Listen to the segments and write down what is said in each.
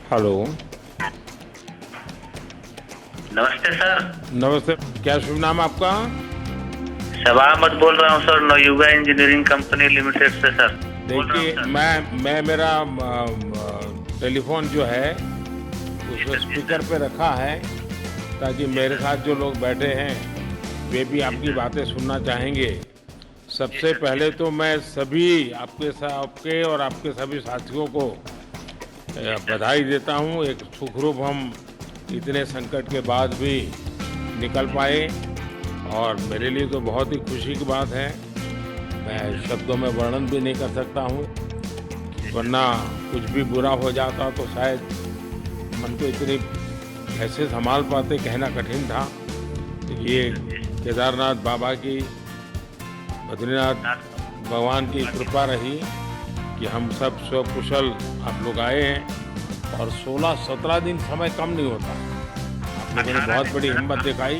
Hello. नमस्ते sir. नमस्ते। क्या शुभ नाम आपका? शबा अहमद बोल रहा हूँ sir, Navayuga engineering company limited से सर। बोल रहा हूँ देखिए, सर। मैं मेरा टेलीफोन जो है जी उसको सर, जी स्पीकर सर। पे रखा है ताकि मेरे साथ जो लोग बैठे हैं वे भी जी आपकी सर, बातें सुनना चाहेंगे। जी सबसे सर, जी पहले सर। तो मैं सभी आपके और आपके सभी साथियों को जी सर, बधाई देता हूँ। एक सुखरूप हम इतने संकट के बाद भी निकल पाए और मेरे लिए तो बहुत ही खुशी की बात है। मैं शब्दों में वर्णन भी नहीं कर सकता हूँ, जी सर। वरना कुछ भी बुरा हो जाता तो शायद मन को इतनी कैसे संभाल पाते कहना कठिन था। जी ये सर, जी सर। केदारनाथ बाबा की, बद्रीनाथ भगवान की कृपा रही कि हम सब स्वकुशल आप लोग आए हैं और 16-17 दिन समय कम नहीं होता। आप लोगों ने 18 बहुत दिन बड़ी सर। हिम्मत दिखाई,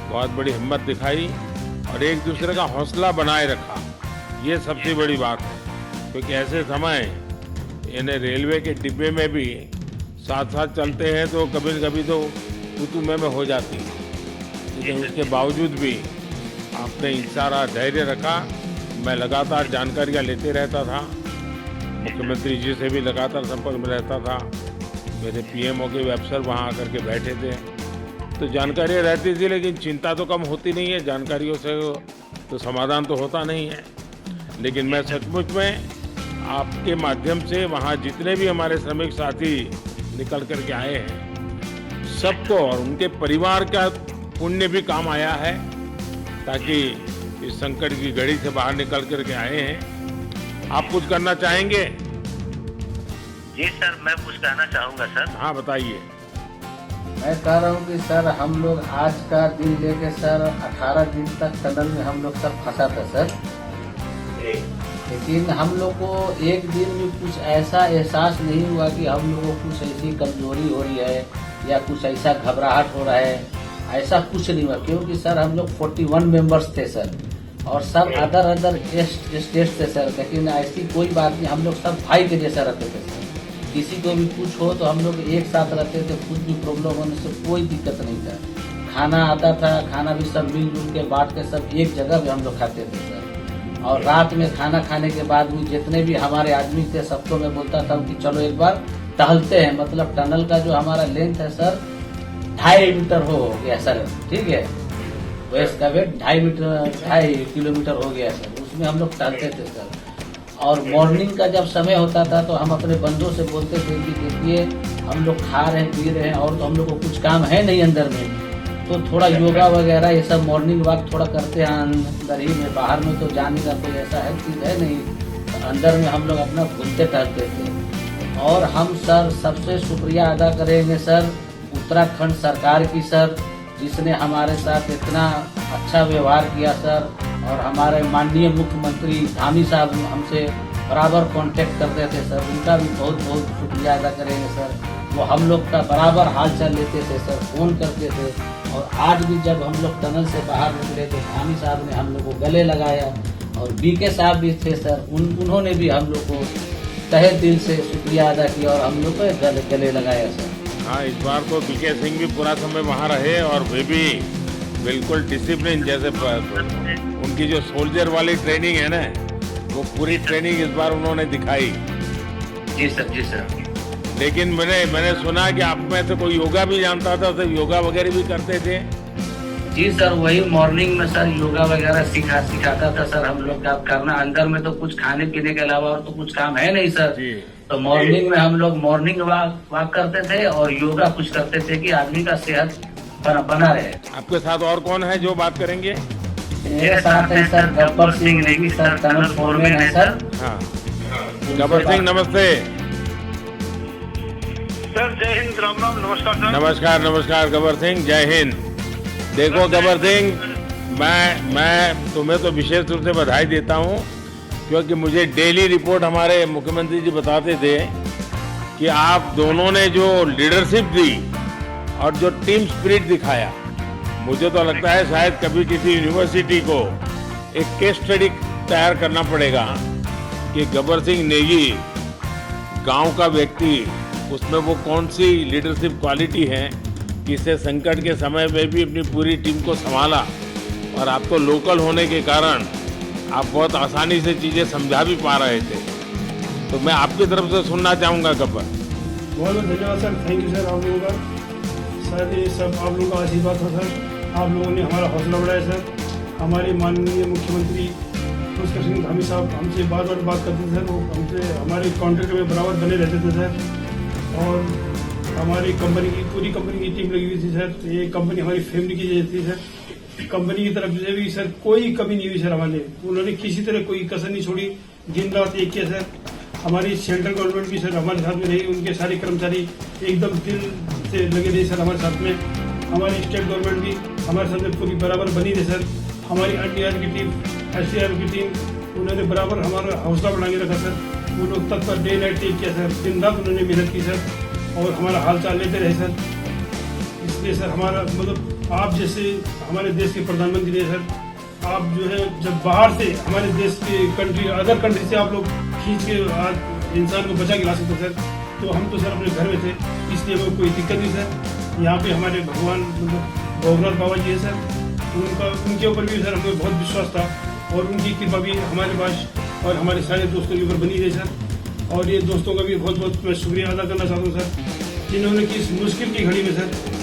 बहुत बड़ी हिम्मत दिखाई और एक दूसरे का हौसला बनाए रखा। ये जी सबसे सर, बड़ी बात है, क्योंकि ऐसे समय इन्हें रेलवे के डिब्बे में भी साथ साथ चलते हैं तो कभी न कभी तो तू में हो जाती है, जी लेकिन सर, उसके जी सर। बावजूद भी आपने सारा धैर्य रखा। मैं लगातार जानकारियाँ लेते रहता था, जी सर, मुख्यमंत्री जी से भी लगातार संपर्क में रहता था। मेरे पीएमओ के भी अफसर वहाँ आकर के बैठे थे, तो जानकारियाँ रहती थी, लेकिन चिंता तो कम होती नहीं है। जानकारियों से तो समाधान तो होता नहीं है। लेकिन जी मैं सर। सचमुच में आपके माध्यम से वहाँ जितने भी हमारे श्रमिक साथी निकल कर के आए हैं, जी सबको सर। और उनके परिवार का पुण्य भी काम आया है, जी ताकि सर। इस संकट की घड़ी से बाहर निकल कर के आए हैं। आप कुछ करना चाहेंगे? जी सर, मैं कुछ कहना चाहूँगा सर। हाँ, बताइए। मैं कह रहा हूँ कि सर हम लोग आज का दिन लेके सर 18 दिन तक टनल में हम लोग सब फंसा था सर। जी लेकिन हम लोग को एक दिन भी कुछ ऐसा एहसास नहीं हुआ कि हम लोगों को कुछ ऐसी कमजोरी हो रही है या कुछ ऐसा घबराहट हो रहा है। ऐसा कुछ नहीं हुआ, क्योंकि सर हम लोग 41 मेंबर्स थे सर, और सब अदर अदर स्टेट थे सर। लेकिन ऐसी कोई बात नहीं, हम लोग सब भाई के जैसा रहते थे सर। किसी को भी कुछ हो तो हम लोग एक साथ रहते थे, कुछ भी प्रॉब्लम होने से कोई दिक्कत नहीं था। खाना आता था, खाना भी सब मिलजुल के बांट के सब एक जगह पे हम लोग खाते थे सर। और रात में खाना खाने के बाद भी जितने भी हमारे आदमी थे सबको मैं बोलता था कि चलो एक बार टहलते हैं। मतलब टनल का जो हमारा लेंथ है सर 2.5 मीटर हो गया सर, ठीक है। वेस्ट का वेट 2.5 किलोमीटर हो गया सर। उसमें हम लोग टहलते थे सर। और मॉर्निंग का जब समय होता था तो हम अपने बंदों से बोलते थे कि देखिए हम लोग खा रहे हैं, पी रहे हैं, और तो हम लोग को कुछ काम है नहीं अंदर में, तो थोड़ा योगा वगैरह ये सब मॉर्निंग वॉक थोड़ा करते हैं अंदर ही में। बाहर में तो जाने का कोई ऐसा है चीज़ है नहीं, तो अंदर में हम लोग अपना घूमते टहलते थे। और हम सर सबसे शुक्रिया अदा करेंगे सर उत्तराखंड सरकार की सर, जिसने हमारे साथ इतना अच्छा व्यवहार किया सर। और हमारे माननीय मुख्यमंत्री धामी साहब हमसे बराबर कांटेक्ट करते थे सर, उनका भी बहुत बहुत शुक्रिया अदा करेंगे सर। वो हम लोग का बराबर हाल चाल लेते थे सर, फ़ोन करते थे। और आज भी जब हम लोग टनल से बाहर निकले तो धामी साहब ने हम लोग को गले लगाया, और बीके साहब भी थे सर, उन्होंने भी हम लोग को तहे दिल से शुक्रिया अदा किया और हम लोग को गले लगाया सर। हाँ, इस बार तो बीके सिंह भी पूरा समय वहाँ रहे और वे भी बिल्कुल डिसिप्लिन, जैसे उनकी जो सोल्जर वाली ट्रेनिंग है ना, वो पूरी ट्रेनिंग इस बार उन्होंने दिखाई। जी सर, जी सर। लेकिन मैंने सुना कि आप में से कोई योगा भी जानता था, तो योगा वगैरह भी करते थे। जी सर, वही मॉर्निंग में सर योगा वगैरह सिखाता था सर। हम लोग का करना अंदर में तो कुछ खाने पीने के अलावा और तो कुछ काम है नहीं सर। जी। तो मॉर्निंग में हम लोग मॉर्निंग वॉक करते थे और योगा कुछ करते थे कि आदमी का सेहत बना रहे। आपके साथ और कौन है जो बात करेंगे? मेरे साथ है sir Gabbar Singh Negi sir, tunnel foreman है सर। हाँ, गब्बर सिंह नमस्ते। सर जय हिंद, राम राम, नमस्कार सर। नमस्कार नमस्कार गब्बर सिंह, जय हिंद। देखो गब्बर सिंह, मैं तुम्हें तो विशेष रूप से बधाई देता हूँ, क्योंकि मुझे डेली रिपोर्ट हमारे मुख्यमंत्री जी बताते थे कि आप दोनों ने जो लीडरशिप दी और जो टीम स्पिरिट दिखाया, मुझे तो लगता है शायद कभी किसी यूनिवर्सिटी को एक केस स्टडी तैयार करना पड़ेगा कि गब्बर सिंह नेगी गांव का व्यक्ति उसमें वो कौन सी लीडरशिप क्वालिटी है कि इससे संकट के समय में भी अपनी पूरी टीम को संभाला, और आप तो लोकल होने के कारण आप बहुत आसानी से चीज़ें समझा भी पा रहे थे। तो मैं आपकी तरफ से सुनना चाहूँगा गब्बर। बहुत बहुत धन्यवाद सर, थैंक यू सर आप लोगों का। सर ये सब आप लोगों का आशीर्वाद था सर, आप लोगों ने हमारा हौसला बढ़ाया सर। हमारे माननीय मुख्यमंत्री पुष्कर सिंह धामी साहब हमसे बार बार बात करते थे सर, वो हमसे हमारे कॉन्ट्रैक्ट में बराबर बने रहते थे सर। और हमारी कंपनी की पूरी कंपनी की टीम लगी हुई थी सर। ये कंपनी हमारी फैमिली की जैसी थी सर। कंपनी की तरफ से भी सर कोई कमी नहीं हुई सर हमारे, उन्होंने किसी तरह कोई कसर नहीं छोड़ी, दिन रात एक किया सर। हमारी सेंट्रल गवर्नमेंट भी सर हमारे साथ में रही, उनके सारे कर्मचारी एकदम दिल से लगे रहे सर हमारे साथ में। हमारी स्टेट गवर्नमेंट भी हमारे साथ में पूरी बराबर बनी रही सर। हमारी एनडीआर की टीम, एसडीआर की टीम, उन्होंने बराबर हमारा हौसला बढ़ा के रखा सर। वो लोग तत्पर डे नाइट टेक किया सर, दिन रात उन्होंने मेहनत की सर और हमारा हाल चाल लेते रहे सर। इसलिए सर हमारा मतलब आप जैसे हमारे देश के प्रधानमंत्री है सर, आप जो है जब बाहर से हमारे देश के कंट्री अदर कंट्री से आप लोग खींच के इंसान को बचा के ला सकते सर, तो हम तो सर अपने घर में थे, इसलिए हमें कोई दिक्कत नहीं सर। यहाँ पे हमारे भगवान मतलब भोगनाथ बाबा जी है सर, उनके ऊपर भी सर हमें बहुत विश्वास था और उनकी कृपा भी हमारे पास और हमारे सारे दोस्तों के ऊपर बनी रही सर। और ये दोस्तों का भी बहुत बहुत मैं शुक्रिया अदा करना चाहता हूँ सर, जिन्होंने कि इस मुश्किल की घड़ी में सर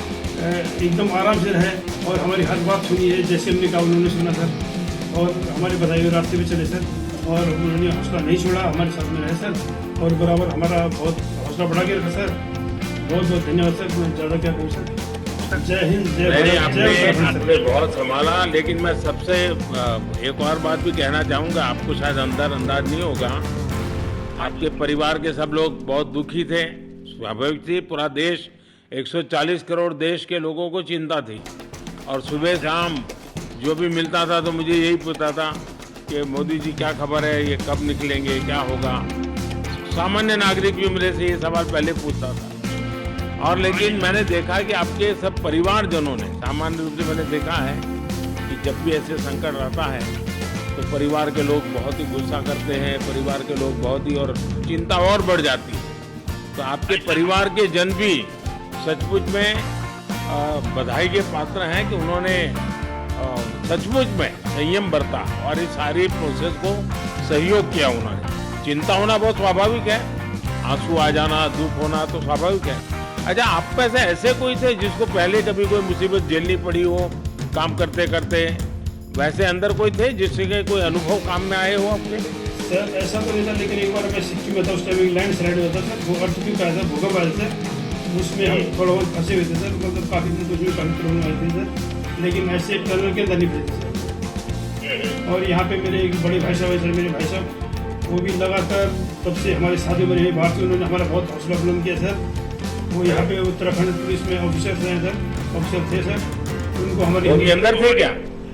एकदम आराम से रहे और हमारी हर बात सुनी है, जैसे हमने कहा उन्होंने सुना सर और हमारे बताए हुए रास्ते पे चले सर। और उन्होंने हौसला नहीं छोड़ा, हमारे साथ में रहे सर और बराबर हमारा बहुत हौसला बढ़ा के रखा सर। बहुत बहुत धन्यवाद सर, मैं ज़्यादा क्या कहूँ सर। जय हिंद, जय भारत, जय आपने बहुत संभाला, लेकिन मैं सबसे एक और बात भी कहना चाहूँगा, आपको शायद अंदाज नहीं होगा, आपके परिवार के सब लोग बहुत दुखी थे, स्वाभाविक थी। पूरा देश 140 करोड़ देश के लोगों को चिंता थी और सुबह शाम जो भी मिलता था तो मुझे यही पूछता था कि मोदी जी क्या खबर है, ये कब निकलेंगे, क्या होगा। सामान्य नागरिक भी मेरे से ये सवाल पहले पूछता था। और लेकिन मैंने देखा कि आपके सब परिवारजनों ने, सामान्य रूप से मैंने देखा है कि जब भी ऐसे संकट रहता है तो परिवार के लोग बहुत ही गुस्सा करते हैं, परिवार के लोग बहुत ही, और चिंता और बढ़ जाती है। तो आपके परिवार के जन भी सचमुच में बधाई के पात्र हैं कि उन्होंने सचमुच में संयम बरता और इस सारी प्रोसेस को सहयोग किया। उन्होंने चिंता होना बहुत स्वाभाविक है, आंसू आ जाना, दुख होना तो स्वाभाविक है। अच्छा, आप में से ऐसे कोई थे जिसको पहले कभी कोई मुसीबत झेलनी पड़ी हो काम करते करते, वैसे अंदर कोई थे जिससे कोई अनुभव काम में आए हो आपके? सर ऐसा तो नहीं था, लेकिन एक बार मैं सिक्किम में था, उस टाइम एक लैंड स्लाइड होता था, वो अर्थक्वेक आया था, भूकंप आया था, उसमें हम थोड़ा बहुत फंसे हुए थे सर, मतलब काफ़ी दिन कुछ भी काफ़ी प्रॉब्लम आई थी सर, लेकिन ऐसे टनल के अंदर नहीं फंसे सर। और यहाँ पे मेरे एक बड़े भाई साहब है सर, मेरे भाई साहब वो भी लगातार तब से हमारे साथ में रहे, बाहर से उन्होंने हमारा बहुत हौसला बुलंद किया सर। वो यहाँ पे उत्तराखंड पुलिस में ऑफिसर्स हैं सर, ऑफिसर थे सर, उनको हमारे अंदर थे क्या?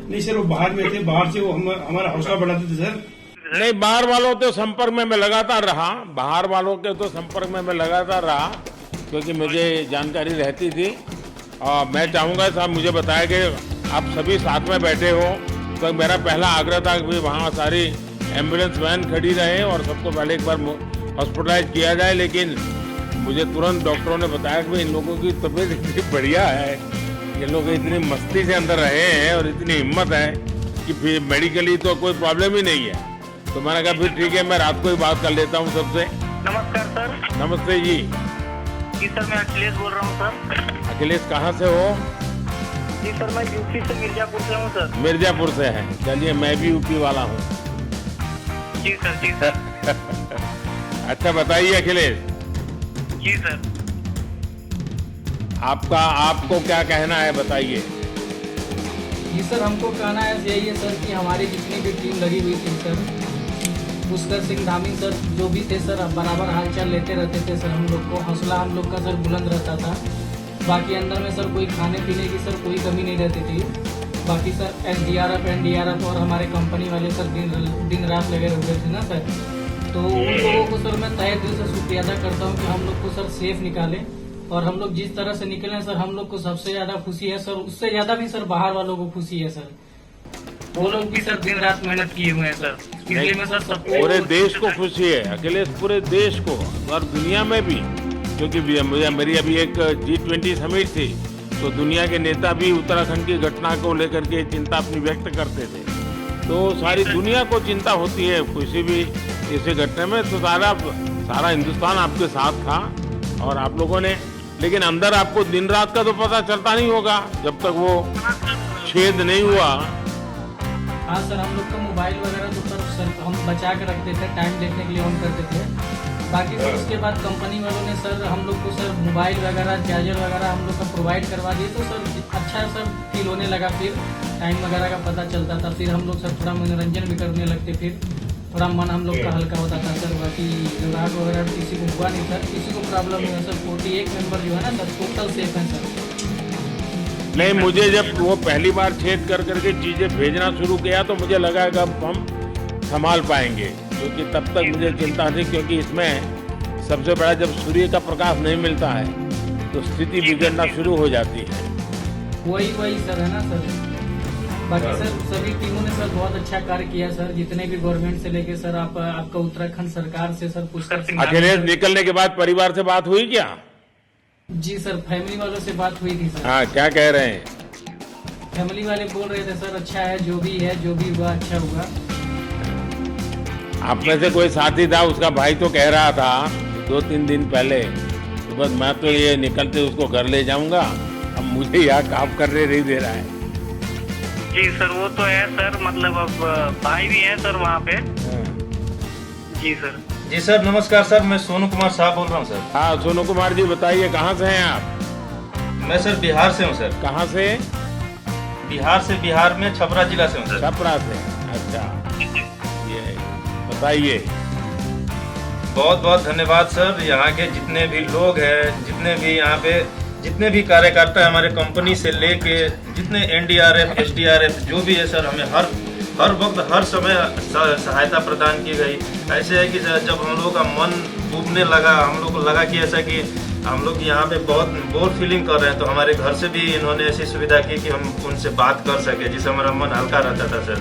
नहीं सर, वो बाहर में थे, बाहर से वो हमारा हौसला बढ़ाते थे सर। नहीं, बाहर वालों के संपर्क में मैं लगातार रहा, बाहर वालों के तो संपर्क में मैं लगातार रहा क्योंकि मुझे जानकारी रहती थी। और मैं चाहूँगा साहब, मुझे बताया कि आप सभी साथ में बैठे हो, तो मेरा पहला आग्रह था कि वहाँ सारी एम्बुलेंस वैन खड़ी रहे और सबको पहले एक बार हॉस्पिटलाइज किया जाए। लेकिन मुझे तुरंत डॉक्टरों ने बताया कि इन लोगों की तबीयत इतनी बढ़िया है, ये लोग इतनी मस्ती से अंदर रहे हैं और इतनी हिम्मत है कि फिर मेडिकली तो कोई प्रॉब्लम ही नहीं है। तो मैंने कहा फिर ठीक है, मैं रात को ही बात कर लेता हूँ सबसे। नमस्कार सर। नमस्ते जी। जी सर, मैं अखिलेश बोल रहा हूँ सर। अखिलेश कहाँ से हो? जी सर, मैं यूपी से मिर्जापुर से हूँ सर। मिर्जापुर से है, चलिए मैं भी यूपी वाला हूँ। जी सर, जी सर। अच्छा बताइए अखिलेश, जी सर। आपको क्या कहना है, बताइए। जी सर, हमको कहना है यही है सर कि हमारी जितनी भी टीम लगी हुई थी सर, पुष्कर सिंह धामी सर जो भी थे सर, बराबर हालचाल लेते रहते थे सर। हम लोग को हौसला हम लोग का सर बुलंद रहता था। बाकी अंदर में सर कोई खाने पीने की सर कोई कमी नहीं रहती थी। बाकी सर एसडीआरएफ, एनडीआरएफ और हमारे कंपनी वाले सर दिन रात लगे रहते थे ना सर। तो उन लोगों को सर मैं तहे दिल से शुक्रिया अदा करता हूँ कि हम लोग को सर सेफ निकाले। और हम लोग जिस तरह से निकले सर, हम लोग को सबसे ज्यादा खुशी है सर, उससे ज्यादा भी सर बाहर वालों को खुशी है सर। वो लोग भी सर दिन रात मेहनत किए हुए हैं सर, इसलिए मैं सर सबको पूरे देश को खुशी है अखिलेश, पूरे देश को और दुनिया में भी क्योंकि मेरी अभी एक G20 समिट थी, तो दुनिया के नेता भी उत्तराखंड की घटना को लेकर के चिंता अपनी व्यक्त करते थे। तो सारी दुनिया को चिंता होती है किसी भी ऐसे घटना में, तो सारा हिंदुस्तान आपके साथ था और आप लोगों ने, लेकिन अंदर आपको दिन रात का तो पता चलता नहीं होगा जब तक वो छेद नहीं हुआ। हाँ सर, हम लोग का मोबाइल वगैरह तो सर हम बचा के रखते थे, टाइम देखने के लिए ऑन करते थे। बाकी सर उसके बाद कंपनी वालों ने सर हम लोग को सर मोबाइल वगैरह, चार्जर वगैरह हम लोग का प्रोवाइड करवा दिए, तो सर अच्छा सर फील होने लगा। फिर टाइम वगैरह का पता चलता था, फिर हम लोग सर थोड़ा मनोरंजन भी करने लगते, फिर थोड़ा मन हम लोग का हल्का होता था सर। बाकी घबराहट वगैरह किसी को हुआ नहीं सर, किसी को प्रॉब्लम नहीं है सर। 41 मेंबर जो है ना सर, टोटल सेफ हैं सर। नहीं, मुझे जब वो पहली बार छेद कर करके चीजें भेजना शुरू किया तो मुझे लगा कि अब हम संभाल पाएंगे, क्योंकि तब तक मुझे चिंता थी, क्योंकि इसमें सबसे बड़ा जब सूर्य का प्रकाश नहीं मिलता है तो स्थिति बिगड़ना शुरू हो जाती है। वही सर है ना सर। बाकी सर सभी टीमों ने सर बहुत अच्छा कार्य किया सर, जितने भी गवर्नमेंट से लेके सर आपका उत्तराखंड सरकार से सर पूछकर। अखिलेश निकलने के बाद परिवार से बात हुई क्या? जी सर, फैमिली वालों से बात हुई थी सर। हाँ, क्या कह रहे हैं? फैमिली वाले बोल रहे थे सर अच्छा है, जो भी हुआ अच्छा हुआ। आप में से कोई साथी था, उसका भाई तो कह रहा था 2-3 दिन पहले, तो बस मैं तो ये निकलते उसको घर ले जाऊंगा, अब मुझे यहाँ काम करने नहीं दे रहा है। जी सर, वो तो है सर, मतलब अब भाई भी है सर वहाँ पे। जी सर। जी सर, नमस्कार सर, मैं सोनू कुमार साहब बोल रहा हूँ सर। हाँ सोनू कुमार जी, बताइए कहाँ से हैं आप? मैं सर बिहार से हूँ सर। कहाँ से? बिहार में छपरा जिला से हूँ सर। छपरा से, अच्छा। ये बताइए। बहुत बहुत धन्यवाद सर। यहाँ के जितने भी लोग हैं, जितने भी कार्यकर्ता है हमारे कंपनी से लेके, जितने NDRF, SDRF जो भी है सर, हमें हर वक्त हर समय सहायता प्रदान की गई। ऐसे है कि जब हम लोग का मन डूबने लगा, हम लोग को लगा कि ऐसा कि हम लोग यहाँ पे बहुत बोर फीलिंग कर रहे हैं, तो हमारे घर से भी इन्होंने ऐसी सुविधा की कि हम उनसे बात कर सके, जिससे हमारा मन हल्का रहता था सर।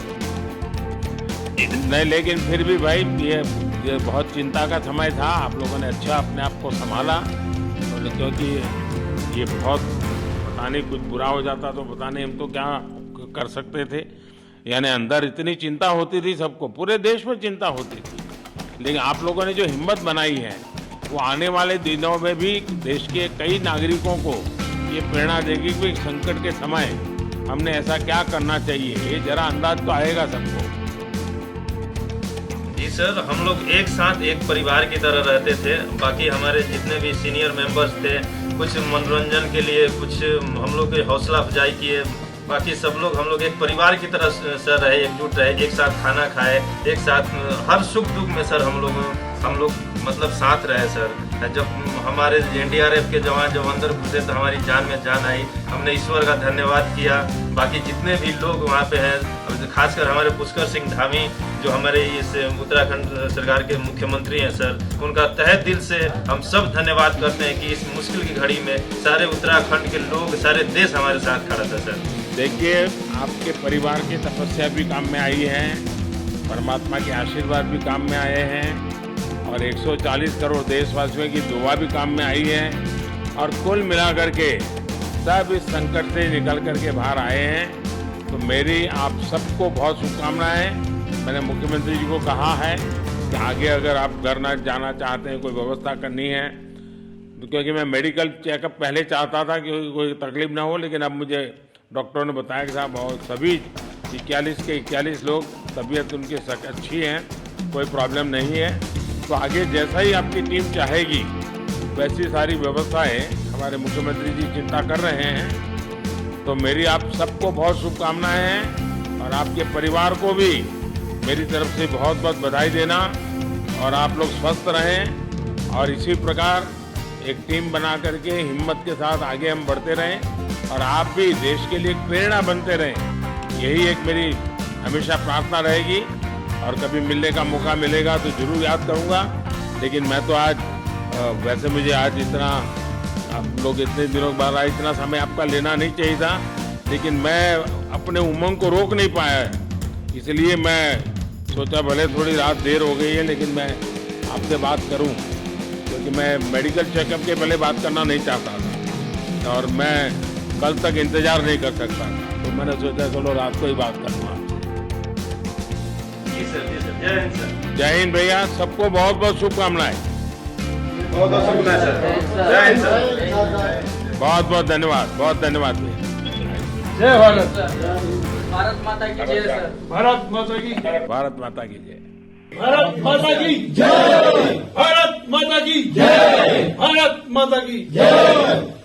नहीं, लेकिन फिर भी भाई ये बहुत चिंता का समय था, आप लोगों ने अच्छा अपने आप को संभाला, क्योंकि ये बहुत पता नहीं कुछ बुरा हो जाता तो पता नहीं हम तो क्या कर सकते थे। यानी अंदर इतनी चिंता होती थी सबको, पूरे देश में चिंता होती थी, लेकिन आप लोगों ने जो हिम्मत बनाई है वो आने वाले दिनों में भी देश के कई नागरिकों को ये प्रेरणा देगी कि संकट के समय हमने ऐसा क्या करना चाहिए, ये जरा अंदाज तो आएगा सबको। जी सर, हम लोग एक साथ एक परिवार की तरह रहते थे। बाकी हमारे जितने भी सीनियर मेंबर्स थे, कुछ मनोरंजन के लिए, कुछ हम लोग की हौसला अफजाई किए। बाकी सब लोग हम लोग एक परिवार की तरह सर रहे, एकजुट रहे, एक साथ खाना खाए, एक साथ हर सुख दुख में सर हम लोग मतलब साथ रहे सर। जब हमारे NDRF के जवान जब अंदर घुसे तो हमारी जान में जान आई, हमने ईश्वर का धन्यवाद किया। बाकी जितने भी लोग वहाँ पे हैं, खासकर हमारे पुष्कर सिंह धामी जो हमारे इस उत्तराखंड सरकार के मुख्यमंत्री हैं सर, उनका तहे दिल से हम सब धन्यवाद करते हैं कि इस मुश्किल की घड़ी में सारे उत्तराखंड के लोग, सारे देश हमारे साथ खड़ा था सर। देखिए, आपके परिवार की तपस्या भी काम में आई है, परमात्मा के आशीर्वाद भी काम में आए हैं, और 140 करोड़ देशवासियों की दुआ भी काम में आई है, और कुल मिलाकर के सब इस संकट से निकल करके बाहर आए हैं। तो मेरी आप सबको बहुत शुभकामनाएं। मैंने मुख्यमंत्री जी को कहा है कि आगे अगर आप घर न जाना चाहते हैं, कोई व्यवस्था करनी है, तो क्योंकि मैं मेडिकल चेकअप पहले चाहता था कि कोई तकलीफ ना हो, लेकिन अब मुझे डॉक्टरों ने बताया कि साहब और सभी 41 के 41 लोग तबीयत उनकी अच्छी है, कोई प्रॉब्लम नहीं है। तो आगे जैसा ही आपकी टीम चाहेगी वैसी सारी व्यवस्थाएं हमारे मुख्यमंत्री जी चिंता कर रहे हैं। तो मेरी आप सबको बहुत शुभकामनाएं हैं, और आपके परिवार को भी मेरी तरफ से बहुत बहुत बधाई देना, और आप लोग स्वस्थ रहें, और इसी प्रकार एक टीम बना करके हिम्मत के साथ आगे हम बढ़ते रहें, और आप भी देश के लिए एक प्रेरणा बनते रहें। यही एक मेरी हमेशा प्रार्थना रहेगी, और कभी मिलने का मौका मिलेगा तो जरूर याद करूंगा। लेकिन मैं तो आज वैसे मुझे आज इतना, आप लोग इतने दिनों बाद आए, इतना समय आपका लेना नहीं चाहिए था, लेकिन मैं अपने उमंग को रोक नहीं पाया है, इसलिए मैं सोचा भले थोड़ी रात देर हो गई है लेकिन मैं आपसे बात करूं। क्योंकि मैं मेडिकल चेकअप के पहले बात करना नहीं चाहता था और मैं कल तक इंतजार नहीं कर सकता था, तो मैंने सोचा चलो रात को ही बात करूँगा। जी सर, जय हिंद सर। जय हिंद भैया, सबको बहुत बहुत शुभकामनाएं। बहुत बहुत शुक्रिया सर। जय हिंद सर। बहुत बहुत धन्यवाद, बहुत धन्यवाद भैया। जय भारत। भारत माता की जय सर। भारत माता की भारत माता की जय। भारत माता की जय। भारत माता की जय। भारत माता की जय।